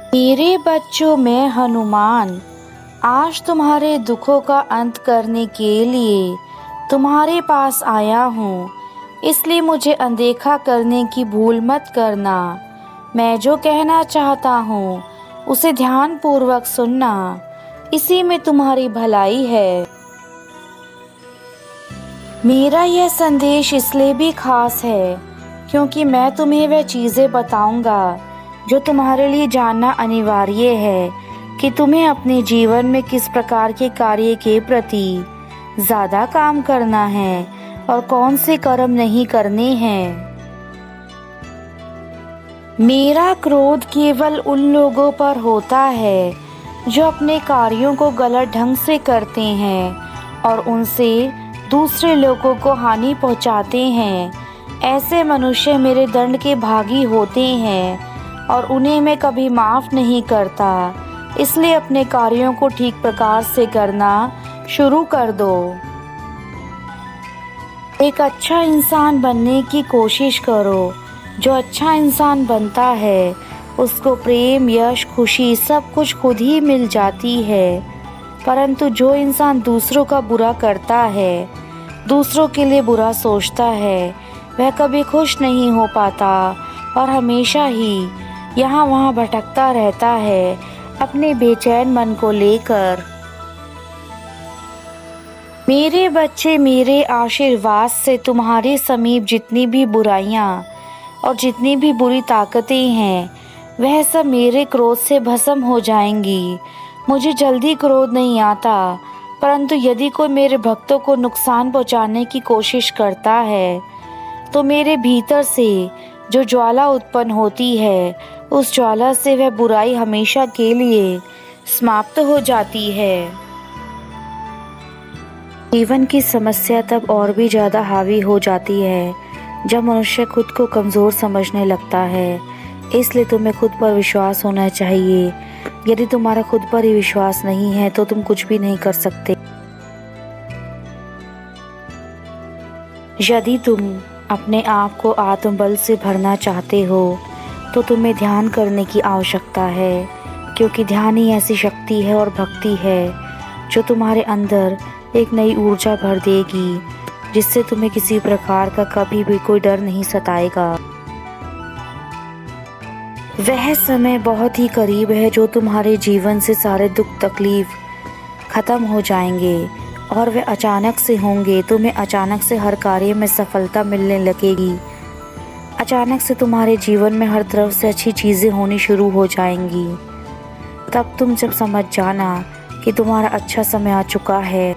मेरे बच्चों, मैं हनुमान आज तुम्हारे दुखों का अंत करने के लिए तुम्हारे पास आया हूँ। इसलिए मुझे अनदेखा करने की भूल मत करना। मैं जो कहना चाहता हूँ उसे ध्यानपूर्वक सुनना, इसी में तुम्हारी भलाई है। मेरा यह संदेश इसलिए भी खास है क्योंकि मैं तुम्हें वह चीज़ें बताऊंगा जो तुम्हारे लिए जानना अनिवार्य है कि तुम्हें अपने जीवन में किस प्रकार के कार्य के प्रति ज़्यादा काम करना है और कौन से कर्म नहीं करने हैं। मेरा क्रोध केवल उन लोगों पर होता है जो अपने कार्यों को गलत ढंग से करते हैं और उनसे दूसरे लोगों को हानि पहुंचाते हैं। ऐसे मनुष्य मेरे दंड के भागी होते हैं और उन्हें मैं कभी माफ़ नहीं करता। इसलिए अपने कार्यों को ठीक प्रकार से करना शुरू कर दो। एक अच्छा इंसान बनने की कोशिश करो। जो अच्छा इंसान बनता है उसको प्रेम, यश, खुशी सब कुछ खुद ही मिल जाती है। परंतु जो इंसान दूसरों का बुरा करता है, दूसरों के लिए बुरा सोचता है, वह कभी खुश नहीं हो पाता और हमेशा ही यहाँ वहाँ भटकता रहता है अपने बेचैन मन को लेकर। मेरे बच्चे, मेरे आशीर्वाद से तुम्हारे समीप जितनी भी बुराइयाँ और जितनी भी बुरी ताकतें हैं वह सब मेरे क्रोध से भस्म हो जाएंगी। मुझे जल्दी क्रोध नहीं आता, परंतु यदि कोई मेरे भक्तों को नुकसान पहुंचाने की कोशिश करता है तो मेरे भीतर से जो ज्वाला उत्पन्न होती है उस ज्वाला से वह बुराई हमेशा के लिए समाप्त हो जाती है। जीवन की समस्या तब और भी ज़्यादा हावी हो जाती है जब मनुष्य खुद को कमज़ोर समझने लगता है। इसलिए तुम्हें खुद पर विश्वास होना चाहिए। यदि तुम्हारा खुद पर ही विश्वास नहीं है तो तुम कुछ भी नहीं कर सकते। यदि तुम अपने आप को आत्मबल से भरना चाहते हो तो तुम्हें ध्यान करने की आवश्यकता है, क्योंकि ध्यान ही ऐसी शक्ति है और भक्ति है जो तुम्हारे अंदर एक नई ऊर्जा भर देगी, जिससे तुम्हें किसी प्रकार का कभी भी कोई डर नहीं सताएगा। वह समय बहुत ही करीब है जो तुम्हारे जीवन से सारे दुख तकलीफ खत्म हो जाएंगे और वे अचानक से होंगे। तुम्हें अचानक से हर कार्य में सफलता मिलने लगेगी। अचानक से तुम्हारे जीवन में हर तरफ से अच्छी चीज़ें होनी शुरू हो जाएंगी। तब तुम जब समझ जाना कि तुम्हारा अच्छा समय आ चुका है।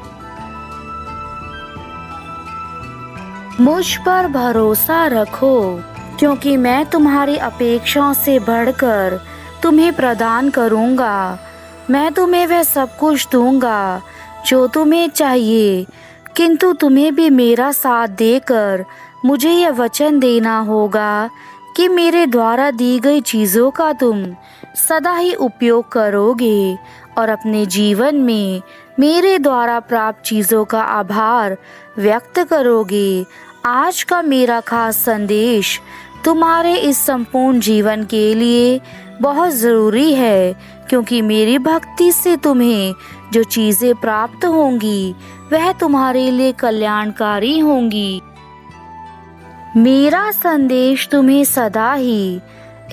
मुझ पर भरोसा रखो, क्योंकि मैं तुम्हारी अपेक्षाओं से बढ़कर तुम्हें प्रदान करूँगा। मैं तुम्हें वह सब कुछ दूँगा जो तुम्हें चाहिए, किंतु तुम्हें भी मेरा साथ देकर मुझे यह वचन देना होगा कि मेरे द्वारा दी गई चीज़ों का तुम सदा ही उपयोग करोगे और अपने जीवन में मेरे द्वारा प्राप्त चीज़ों का आभार व्यक्त करोगे। आज का मेरा खास संदेश तुम्हारे इस संपूर्ण जीवन के लिए बहुत ज़रूरी है, क्योंकि मेरी भक्ति से तुम्हें जो चीज़ें प्राप्त होंगी वह तुम्हारे लिए कल्याणकारी होंगी। मेरा संदेश तुम्हें सदा ही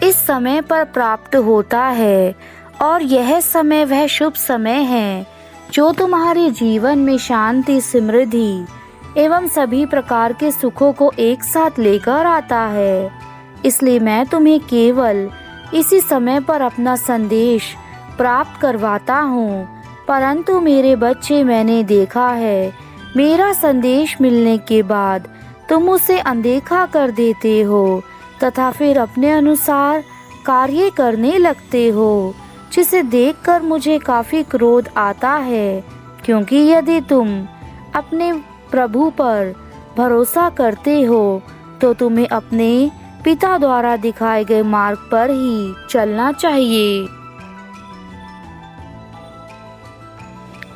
इस समय पर प्राप्त होता है और यह समय वह शुभ समय है जो तुम्हारे जीवन में शांति, समृद्धि एवं सभी प्रकार के सुखों को एक साथ लेकर आता है। इसलिए मैं तुम्हें केवल इसी समय पर अपना संदेश प्राप्त करवाता हूँ। परंतु मेरे बच्चे, मैंने देखा है मेरा संदेश मिलने के बाद तुम उसे अनदेखा कर देते हो तथा फिर अपने अनुसार कार्य करने लगते हो, जिसे देखकर मुझे काफ़ी क्रोध आता है। क्योंकि यदि तुम अपने प्रभु पर भरोसा करते हो तो तुम्हें अपने पिता द्वारा दिखाए गए मार्ग पर ही चलना चाहिए।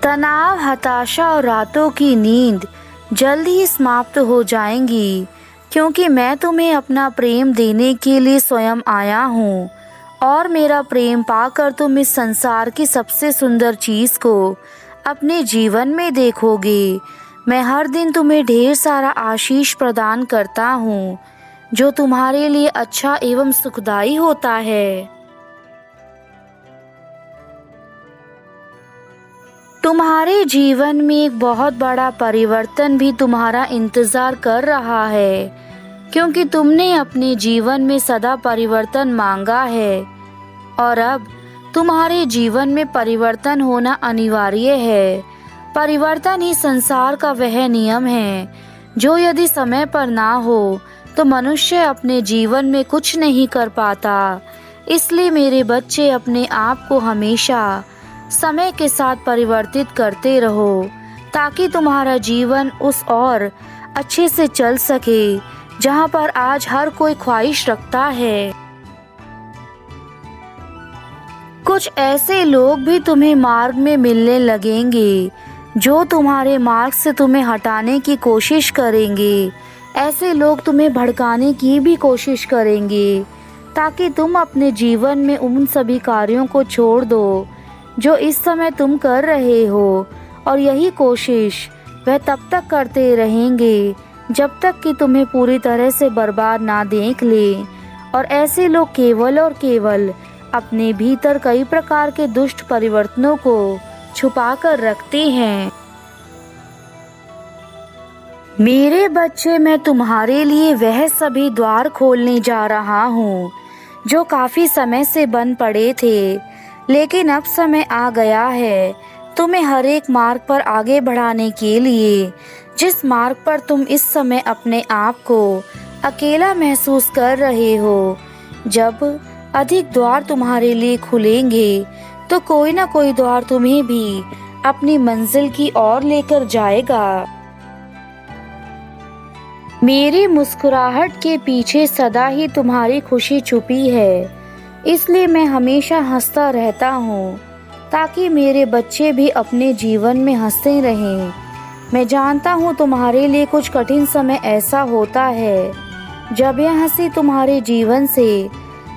तनाव, हताशा और रातों की नींद जल्द ही समाप्त हो जाएंगी, क्योंकि मैं तुम्हें अपना प्रेम देने के लिए स्वयं आया हूँ और मेरा प्रेम पाकर तुम इस संसार की सबसे सुंदर चीज़ को अपने जीवन में देखोगे। मैं हर दिन तुम्हें ढेर सारा आशीष प्रदान करता हूँ जो तुम्हारे लिए अच्छा एवं सुखदायी होता है। तुम्हारे जीवन में एक बहुत बड़ा परिवर्तन भी तुम्हारा इंतजार कर रहा है, क्योंकि तुमने अपने जीवन में सदा परिवर्तन मांगा है और अब तुम्हारे जीवन में परिवर्तन होना अनिवार्य है। परिवर्तन ही संसार का वह नियम है जो यदि समय पर ना हो तो मनुष्य अपने जीवन में कुछ नहीं कर पाता। इसलिए मेरे बच्चे अपने आप को हमेशा समय के साथ परिवर्तित करते रहो ताकि तुम्हारा जीवन उस और अच्छे से चल सके जहाँ पर आज हर कोई ख्वाहिश रखता है। कुछ ऐसे लोग भी तुम्हें मार्ग में मिलने लगेंगे जो तुम्हारे मार्ग से तुम्हें हटाने की कोशिश करेंगे। ऐसे लोग तुम्हें भड़काने की भी कोशिश करेंगे ताकि तुम अपने जीवन में उन सभी कार्यों को छोड़ दो जो इस समय तुम कर रहे हो, और यही कोशिश वह तब तक करते रहेंगे जब तक कि तुम्हें पूरी तरह से बर्बाद ना देख ले। और ऐसे लोग केवल और केवल अपने भीतर कई प्रकार के दुष्ट परिवर्तनों को छुपा कर रखते हैं। मेरे बच्चे, मैं तुम्हारे लिए वह सभी द्वार खोलने जा रहा हूँ जो काफी समय से बंद पड़े थे, लेकिन अब समय आ गया है तुम्हें हर एक मार्ग पर आगे बढ़ाने के लिए जिस मार्ग पर तुम इस समय अपने आप को अकेला महसूस कर रहे हो। जब अधिक द्वार तुम्हारे लिए खुलेंगे तो कोई ना कोई द्वार तुम्हें भी अपनी मंजिल की ओर लेकर जाएगा। मेरी मुस्कुराहट के पीछे सदा ही तुम्हारी खुशी छुपी है, इसलिए मैं हमेशा हंसता रहता हूँ ताकि मेरे बच्चे भी अपने जीवन में हंसते रहें। मैं जानता हूँ तुम्हारे लिए कुछ कठिन समय ऐसा होता है जब यह हंसी तुम्हारे जीवन से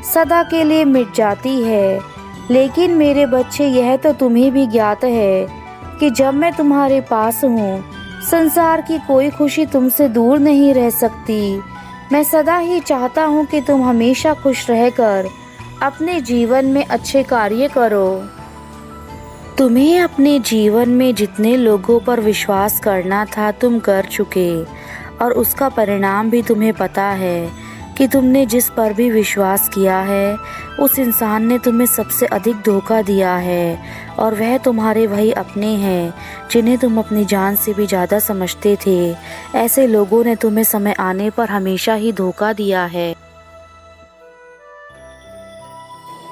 सदा के लिए मिट जाती है, लेकिन मेरे बच्चे, यह तो तुम्हें भी ज्ञात है कि जब मैं तुम्हारे पास हूँ संसार की कोई खुशी तुमसे दूर नहीं रह सकती। मैं सदा ही चाहता हूँ कि तुम हमेशा खुश रहकर अपने जीवन में अच्छे कार्य करो। तुम्हें अपने जीवन में जितने लोगों पर विश्वास करना था तुम कर चुके, और उसका परिणाम भी तुम्हें पता है कि तुमने जिस पर भी विश्वास किया है उस इंसान ने तुम्हें सबसे अधिक धोखा दिया है, और वह तुम्हारे वही अपने हैं जिन्हें तुम अपनी जान से भी ज़्यादा समझते थे। ऐसे लोगों ने तुम्हें समय आने पर हमेशा ही धोखा दिया है।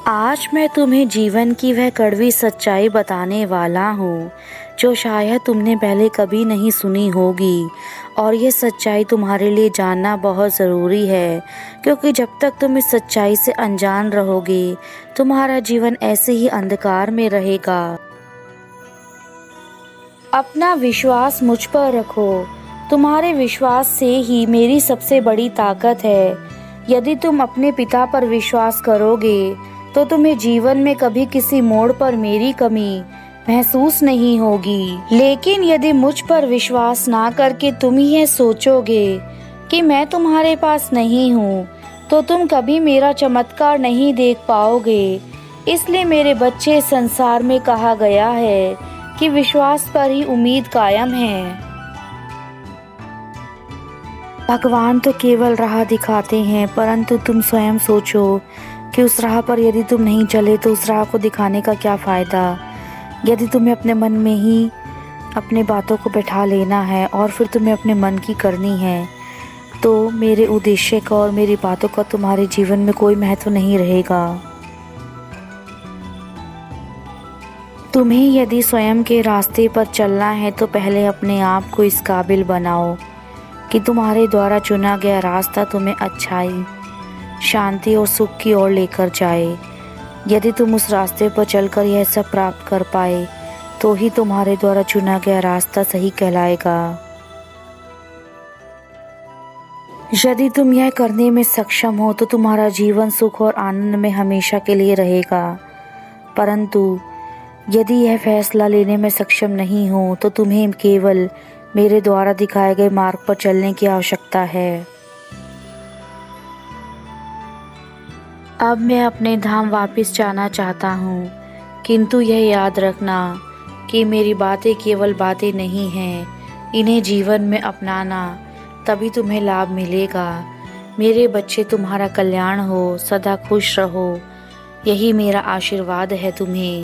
आज मैं तुम्हें जीवन की वह कड़वी सच्चाई बताने वाला हूँ जो शायद तुमने पहले कभी नहीं सुनी होगी, और यह सच्चाई तुम्हारे लिए जानना बहुत ज़रूरी है, क्योंकि जब तक तुम इस सच्चाई से अनजान रहोगे तुम्हारा जीवन ऐसे ही अंधकार में रहेगा। अपना विश्वास मुझ पर रखो, तुम्हारे विश्वास से ही मेरी सबसे बड़ी ताकत है। यदि तुम अपने पिता पर विश्वास करोगे तो तुम्हें जीवन में कभी किसी मोड़ पर मेरी कमी महसूस नहीं होगी। लेकिन यदि मुझ पर विश्वास ना करके तुम ही ये सोचोगे कि मैं तुम्हारे पास नहीं हूँ, तो तुम कभी मेरा चमत्कार नहीं देख पाओगे। इसलिए मेरे बच्चे, संसार में कहा गया है कि विश्वास पर ही उम्मीद कायम है। भगवान तो केवल राह दिखाते हैं, परंतु तुम स्वयं सोचो कि उस राह पर यदि तुम नहीं चले तो उस राह को दिखाने का क्या फ़ायदा। यदि तुम्हें अपने मन में ही अपने बातों को बैठा लेना है और फिर तुम्हें अपने मन की करनी है, तो मेरे उद्देश्य का और मेरी बातों का तुम्हारे जीवन में कोई महत्व नहीं रहेगा। तुम्हें यदि स्वयं के रास्ते पर चलना है तो पहले अपने आप को इस काबिल बनाओ कि तुम्हारे द्वारा चुना गया रास्ता तुम्हें अच्छाई, शांति और सुख की ओर लेकर जाए। यदि तुम उस रास्ते पर चलकर यह सब प्राप्त कर पाए तो ही तुम्हारे द्वारा चुना गया रास्ता सही कहलाएगा। यदि तुम यह करने में सक्षम हो तो तुम्हारा जीवन सुख और आनंद में हमेशा के लिए रहेगा। परंतु यदि यह फैसला लेने में सक्षम नहीं हो तो तुम्हें केवल मेरे द्वारा दिखाए गए मार्ग पर चलने की आवश्यकता है। अब मैं अपने धाम वापस जाना चाहता हूँ, किंतु यह याद रखना कि मेरी बातें केवल बातें नहीं हैं, इन्हें जीवन में अपनाना, तभी तुम्हें लाभ मिलेगा। मेरे बच्चे, तुम्हारा कल्याण हो, सदा खुश रहो, यही मेरा आशीर्वाद है तुम्हें।